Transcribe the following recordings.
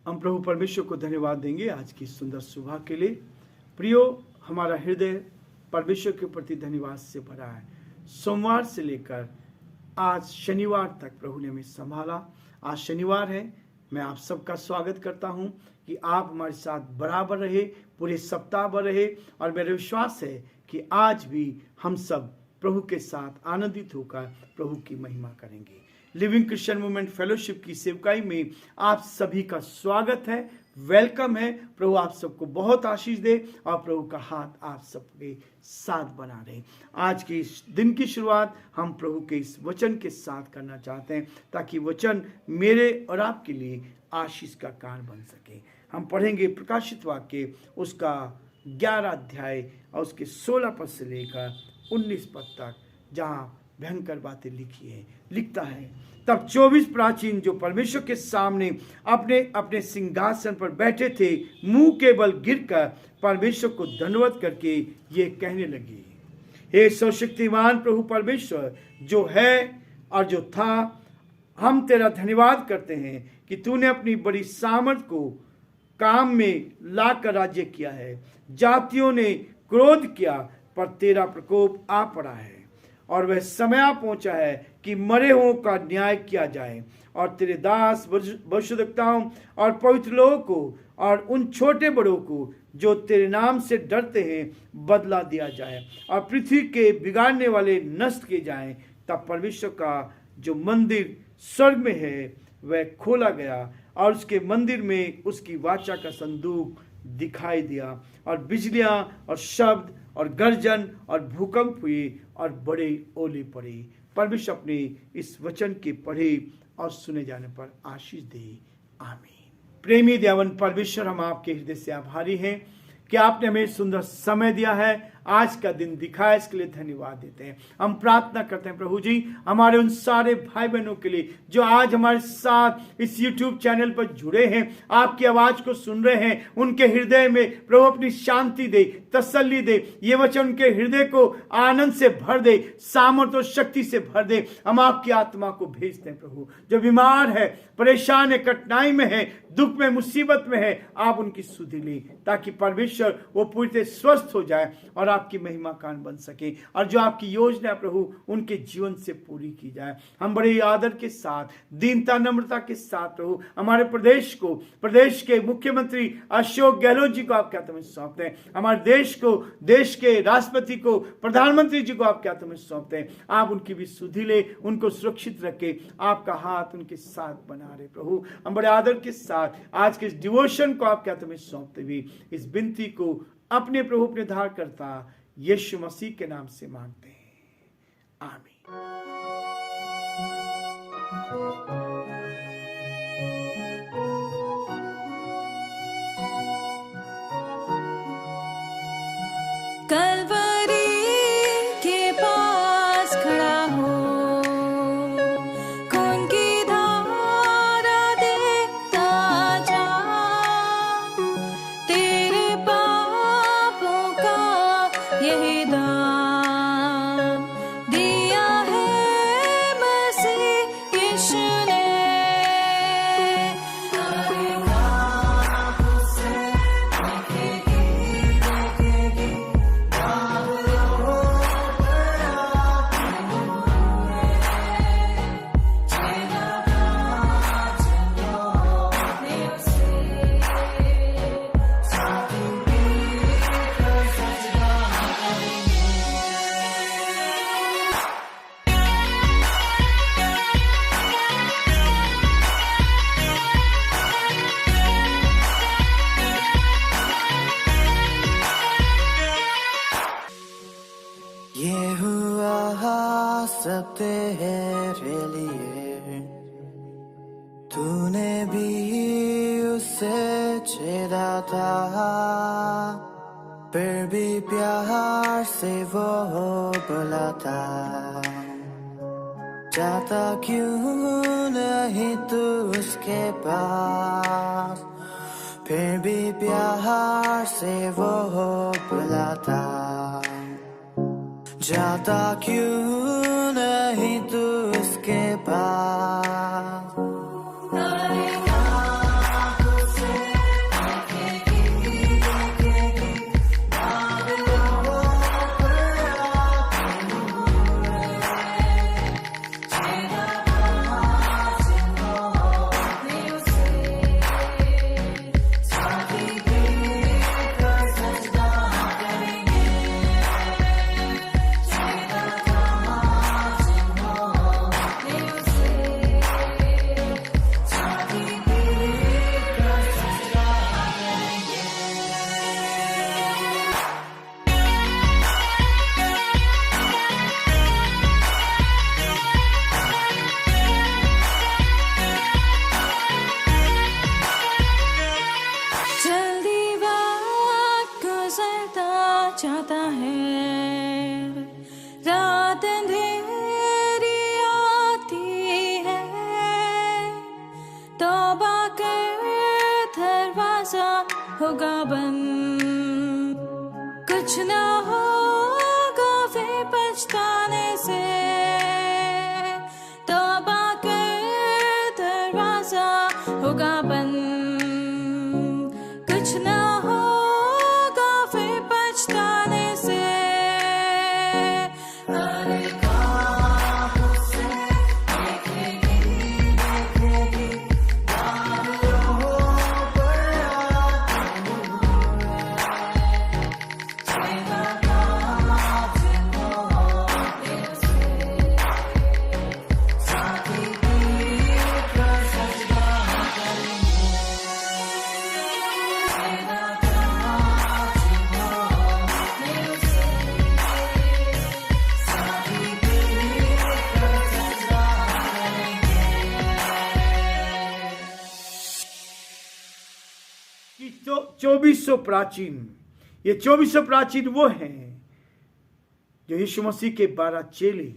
हम प्रभु परमेश्वर को धन्यवाद देंगे आज की सुंदर सुबह के लिए। प्रियो, हमारा हृदय परमेश्वर के प्रति धन्यवाद से भरा है। सोमवार से लेकर आज शनिवार तक प्रभु ने हमें संभाला। आज शनिवार है। मैं आप सबका स्वागत करता हूं कि आप हमारे साथ बराबर रहे, पूरे सप्ताह भर रहे, और मेरा विश्वास है कि आज भी हम सब प्रभु के साथ आनंदित होकर प्रभु की महिमा करेंगे। लिविंग क्रिश्चियन मूवमेंट फेलोशिप की सेवकाई में आप सभी का स्वागत है, वेलकम है। प्रभु आप सबको बहुत आशीष दे और प्रभु का हाथ आप सबके साथ बना रहे। आज के इस दिन की शुरुआत हम प्रभु के इस वचन के साथ करना चाहते हैं ताकि वचन मेरे और आपके लिए आशीष का कारण बन सके। हम पढ़ेंगे प्रकाशित वाक्य उसका 11 अध्याय और उसके 16 पद से लेकर 19 पद तक, जहाँ भयंकर बातें लिखी है। लिखता है, तब 24 प्राचीन जो परमेश्वर के सामने अपने अपने सिंहासन पर बैठे थे, मुंह के बल गिरकर परमेश्वर को दंडवत करके ये कहने लगे, हे सर्वशक्तिमान प्रभु परमेश्वर जो है और जो था, हम तेरा धन्यवाद करते हैं कि तूने अपनी बड़ी सामर्थ को काम में लाकर राज्य किया है। जातियों ने क्रोध किया पर तेरा प्रकोप आ पड़ा है और वह समय आ पहुंचा है कि मरे हुओं का न्याय किया जाए और तेरे दास भविष्यद्वक्ताओं और पवित्र लोगों को और उन छोटे बड़ों को जो तेरे नाम से डरते हैं बदला दिया जाए और पृथ्वी के बिगाड़ने वाले नष्ट किए जाएं। तब परमेश्वर का जो मंदिर स्वर्ग में है वह खोला गया और उसके मंदिर में उसकी वाचा का संदूक दिखाई दिया और बिजलियां और शब्द और गर्जन और भूकंप हुए और बड़े ओले पड़े। परमेश्वर अपने इस वचन के पढ़े और सुने जाने पर आशीष दे। आमीन। प्रेमी देवन परमेश्वर, हम आपके हृदय से आभारी हैं कि आपने हमें सुंदर समय दिया है, आज का दिन दिखाया, इसके लिए धन्यवाद देते हैं। हम प्रार्थना करते हैं प्रभु जी हमारे उन सारे भाई बहनों के लिए जो आज हमारे साथ इस YouTube चैनल पर जुड़े हैं, आपकी आवाज को सुन रहे हैं, उनके हृदय में प्रभु अपनी शांति दे, तसल्ली दे। ये वचन उनके हृदय को आनंद से भर दे, सामर्थ और शक्ति से भर दे। हम आपकी आत्मा को भेजते हैं प्रभु, जो बीमार है, परेशान है, कठिनाई में है, दुख में, मुसीबत में है, आप उनकी सुधि ले ताकि परमेश्वर वो पूरी तरह स्वस्थ हो जाए और आपकी महिमा कान बन सके और जो आपकी योजना प्रभु उनके जीवन से पूरी की जाए। हम बड़े आदर के साथ, दीनता, नम्रता के साथ प्रभु हमारे प्रदेश को, प्रदेश के मुख्यमंत्री अशोक गहलोत जी को आपके हाथों में सौंपते हैं। हमारे देश को, देश के राष्ट्रपति को, प्रधानमंत्री जी को आपके हाथों में सौंपते हैं। आप उनकी भी सुधि ले, उनको सुरक्षित रखे, आपका हाथ उनके साथ बना रहे प्रभु। हम बड़े आदर के साथ आज के इस डिवोशन को आपके हाथों में सौंपते हुए इस विनती को अपने प्रभु अपने धार करता यीशु मसीह के नाम से मांगते हैं। आमीन। कलवरी के पास खड़ा हो, खून की धारा देखता जा, तेरे पापों का यही दाम दिया है मसीह यीशु ने। ये हुआ सब तेरे लिए, तूने भी उसे छेड़ा था, फिर भी प्यार से वो बुलाता, जाता क्यों नहीं तू उसके पास, फिर भी प्यार से वो बुलाता, जाता क्यों नहीं तू उसके पास। तौबा कर दरवाजा होगा बंद, कुछ ना होगा फिर पछताने से। तौबा कर दरवाजा होगा बंद, कुछ ना होगा फिर पछताने से। कि 2400 प्राचीन, ये 2400 प्राचीन वो हैं जो यीशु मसीह के 12 चेले,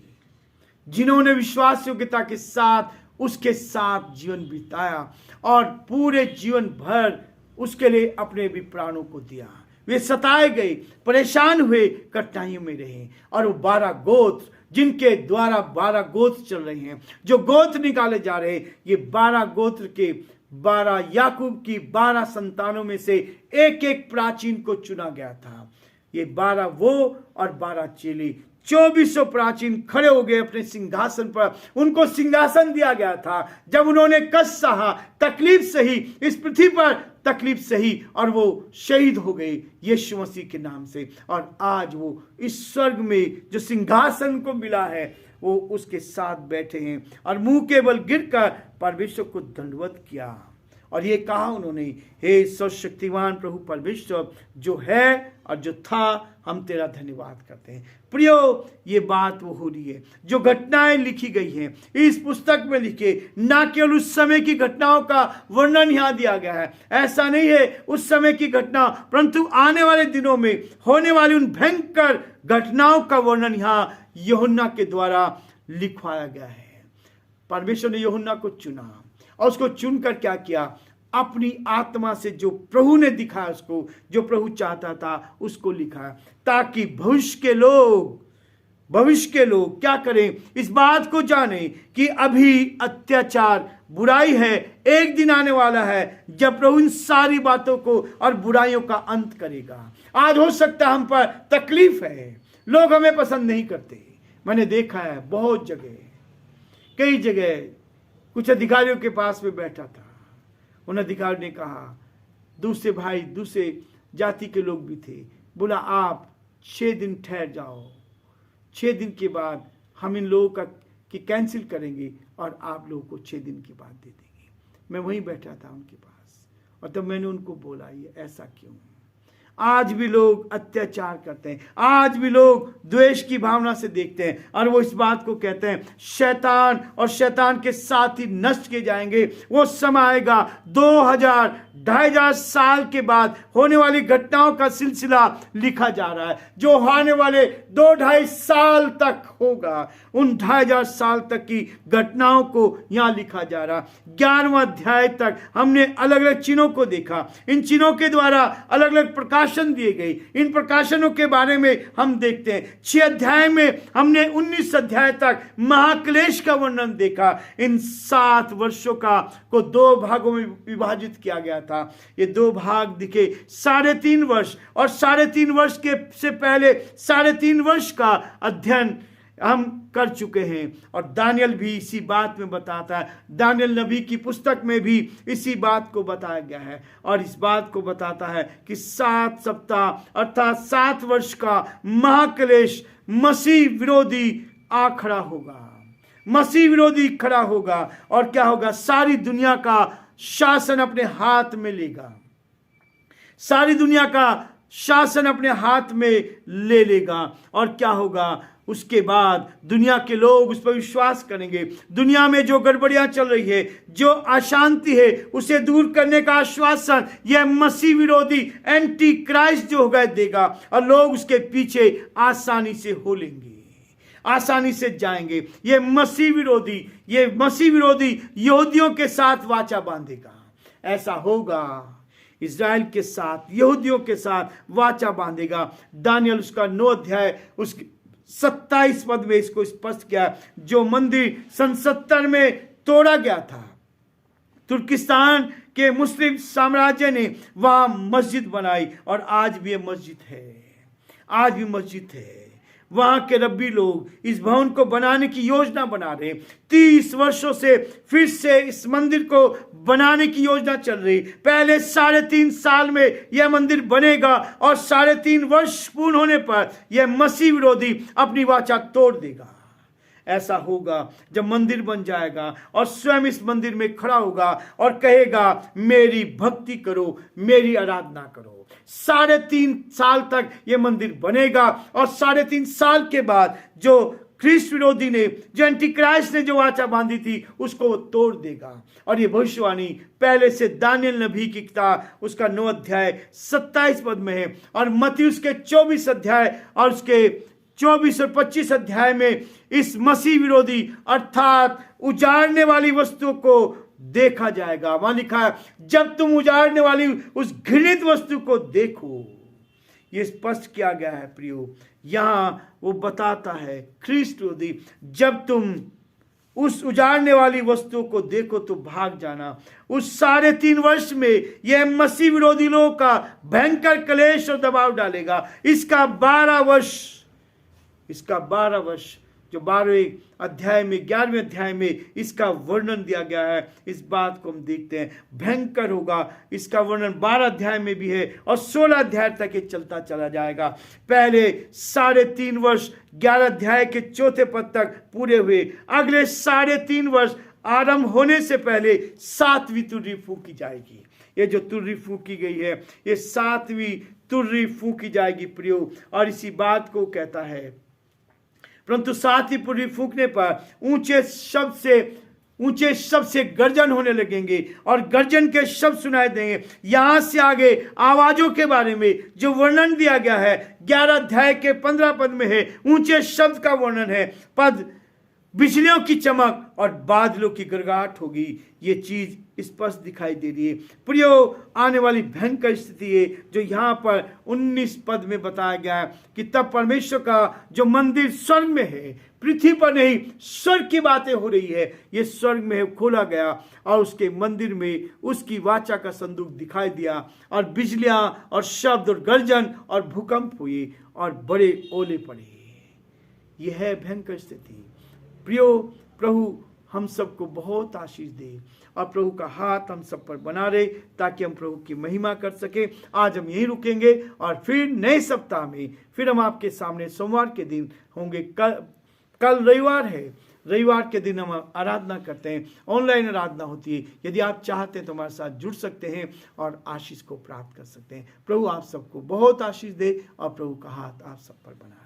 जिन्होंने विश्वास योग्यता के साथ उसके साथ जीवन बिताया और पूरे जीवन भर उसके लिए अपने भी प्राणों को दिया। वे सताए गए, परेशान हुए, कठिनाइयों में रहे, और वो 12 गोत्र, जिनके द्वारा 12 गोत्र चल रहे हैं, जो गोत्र निकाले जा रहे हैं, ये 12 गोत्र के 12 याकूब की 12 संतानों में से एक एक प्राचीन को चुना गया था। ये 12 वो और 12 चेले, 2400 प्राचीन खड़े हो गए अपने सिंहासन पर। उनको सिंहासन दिया गया था जब उन्होंने कष्ट सहा, तकलीफ सही, इस पृथ्वी पर तकलीफ सही, और वो शहीद हो गए यीशु मसीह के नाम से। और आज वो इस स्वर्ग में जो सिंहासन को मिला है, वो उसके साथ बैठे हैं और मुंह के बल गिरकर परमेश्वर को दंडवत किया और ये कहा उन्होंने, हे सर्वशक्तिमान प्रभु परमेश्वर जो है और जो था, हम तेरा धन्यवाद करते हैं। प्रियो, ये बात वो हो रही है जो घटनाएं लिखी गई हैं इस पुस्तक में लिखे, ना केवल उस समय की घटनाओं का वर्णन यहाँ दिया गया है, ऐसा नहीं है उस समय की घटना, परंतु आने वाले दिनों में होने वाली उन भयंकर घटनाओं का वर्णन यहाँ यूहन्ना के द्वारा लिखवाया गया है। परमेश्वर ने यूहन्ना को चुना और उसको चुनकर क्या किया, अपनी आत्मा से जो प्रभु ने दिखाया, उसको जो प्रभु चाहता था उसको लिखा, ताकि भविष्य के लोग क्या करें, इस बात को जाने कि अभी अत्याचार बुराई है, एक दिन आने वाला है जब प्रभु इन सारी बातों को और बुराइयों का अंत करेगा। आज हो सकता है हम पर तकलीफ है, लोग हमें पसंद नहीं करते। मैंने देखा है बहुत जगह, कई जगह, कुछ अधिकारियों के पास में बैठा था, उन अधिकारी ने कहा, दूसरे भाई, दूसरे जाति के लोग भी थे, बोला आप 6 दिन ठहर जाओ, 6 दिन के बाद हम इन लोगों का कि कैंसिल करेंगे और आप लोगों को 6 दिन के बाद दे देंगे। मैं वहीं बैठा था उनके पास, और तब मैंने उनको बोला, ये ऐसा क्यों? आज भी लोग अत्याचार करते हैं, आज भी लोग द्वेष की भावना से देखते हैं, और वो इस बात को कहते हैं शैतान और शैतान के साथ ही नष्ट किए जाएंगे। वो समय आएगा 2000-2500 साल के बाद होने वाली घटनाओं का सिलसिला लिखा जा रहा है, जो आने वाले 2-2.5 साल तक होगा। उन 2500 साल तक की घटनाओं को यहाँ लिखा जा रहा। 11वां अध्याय तक हमने अलग अलग चिन्हों को देखा, इन चिन्हों के द्वारा अलग अलग प्रकाशन दिए गए। इन प्रकाशनों के बारे में हम देखते हैं 6 अध्याय में हमने 19 अध्याय तक महाक्लेश का वर्णन देखा। इन 7 वर्षों को 2 भागों में विभाजित किया गया था। ये 2 भाग दिखे, 3.5 वर्ष और 3.5 वर्ष के से पहले 3.5 वर्ष का अध्ययन हम कर चुके हैं, और दानियल भी इसी बात में बताता है। दानियल नबी की पुस्तक में भी इसी बात को बताया गया है, और इस बात को बताता है कि 7 सप्ताह अर्थात 7 वर्ष का महाक्लेश मसीह विरोधी आ खड़ा होगा। मसीह विरोधी खड़ा होगा, और क्या होगा, सारी दुनिया का शासन अपने हाथ में लेगा, सारी दुनिया का शासन अपने हाथ में ले लेगा। और क्या होगा, उसके बाद दुनिया के लोग उस पर विश्वास करेंगे। दुनिया में जो गड़बड़ियां चल रही है, जो अशांति है, उसे दूर करने का आश्वासन यह मसीह विरोधी एंटी क्राइस्ट जो होगा देगा, और लोग उसके पीछे आसानी से हो लेंगे। आसानी से जाएंगे। ये मसीह विरोधी यहूदियों के साथ वाचा बांधेगा। ऐसा होगा, इज़राइल के साथ, यहूदियों के साथ वाचा बांधेगा। दानियल उसका 9 अध्याय उसके 27 पद में इसको स्पष्ट किया। जो मंदिर सन 70 में तोड़ा गया था, तुर्किस्तान के मुस्लिम साम्राज्य ने वहां मस्जिद बनाई और आज भी ये मस्जिद है। वहां के रब्बी लोग इस भवन को बनाने की योजना बना रहे। 30 वर्षों से फिर से इस मंदिर को बनाने की योजना चल रही। पहले 3.5 साल में यह मंदिर बनेगा और 3.5 वर्ष पूर्ण होने पर यह मसीह विरोधी अपनी वाचा तोड़ देगा। ऐसा होगा जब मंदिर बन जाएगा और स्वयं इस मंदिर में खड़ा होगा और कहेगा, मेरी भक्ति करो, मेरी आराधना करो। 3.5 साल तक यह मंदिर बनेगा और 3.5 साल के बाद जो ख्रीष्ट विरोधी ने, जो एंटीक्राइस्ट ने जो वाचा बांधी थी, उसको वो तोड़ देगा। और ये भविष्यवाणी पहले से दानियल नबी की किताब उसका 9 अध्याय 27 पद में है और मत्ती उसके 24 अध्याय और उसके 24 और 25 अध्याय में इस मसीह विरोधी अर्थात उजाड़ने वाली वस्तु को देखा जाएगा। वहां लिखा है, जब तुम उजाड़ने वाली उस घृणित वस्तु को देखो। ये स्पष्ट किया गया है प्रियो। यहां वो बताता है ख्रीष्ट विरोधी, जब तुम उस उजाड़ने वाली वस्तु को देखो तो भाग जाना। उस 3.5 वर्ष में यह मसीह विरोधी लोगों का भयंकर क्लेश और दबाव डालेगा। इसका 12 वर्ष जो 12वें अध्याय में, 11वें अध्याय में इसका वर्णन दिया गया है। इस बात को हम देखते हैं, भयंकर होगा। इसका वर्णन 12 अध्याय में भी है और 16 अध्याय तक ये चलता चला जाएगा। पहले 3.5 वर्ष 11 अध्याय के 4 पद तक पूरे हुए। अगले 3.5 वर्ष आरंभ होने से पहले 7वीं तुर्री फूंकी जाएगी। ये जो तुर्री फूंकी गई है, ये 7वीं तुर्री फूंकी जाएगी प्रियो। और इसी बात को कहता है, परंतु 7वीं तुर्री फूंकने पर ऊंचे शब्द से गर्जन होने लगेंगे और गर्जन के शब्द सुनाई देंगे। यहां से आगे आवाजों के बारे में जो वर्णन दिया गया है 11 अध्याय के 15 पद में है। ऊंचे शब्द का वर्णन है। पद बिजलियों की चमक और बादलों की गड़गड़ाहट होगी। ये चीज स्पष्ट दिखाई दे रही है प्रियो। आने वाली भयंकर स्थिति है जो यहाँ पर 19 पद में बताया गया है कि तब परमेश्वर का जो मंदिर स्वर्ग में है, पृथ्वी पर नहीं, स्वर्ग की बातें हो रही है। ये स्वर्ग में खोला गया और उसके मंदिर में उसकी वाचा का संदूक दिखाई दिया और बिजलियां और शब्द और गर्जन और भूकंप हुए और बड़े ओले पड़े। यह है भयंकर स्थिति प्रियो। प्रभु हम सबको बहुत आशीष दे और प्रभु का हाथ हम सब पर बना रहे ताकि हम प्रभु की महिमा कर सके। आज हम यहीं रुकेंगे और फिर नए सप्ताह में फिर हम आपके सामने सोमवार के दिन होंगे। कल रविवार है, रविवार के दिन हम आराधना करते हैं, ऑनलाइन आराधना होती है। यदि आप चाहते हैं तो हमारे साथ जुड़ सकते हैं और आशीष को प्राप्त कर सकते हैं। प्रभु आप सबको बहुत आशीष दे और प्रभु का हाथ आप सब पर बना रहे।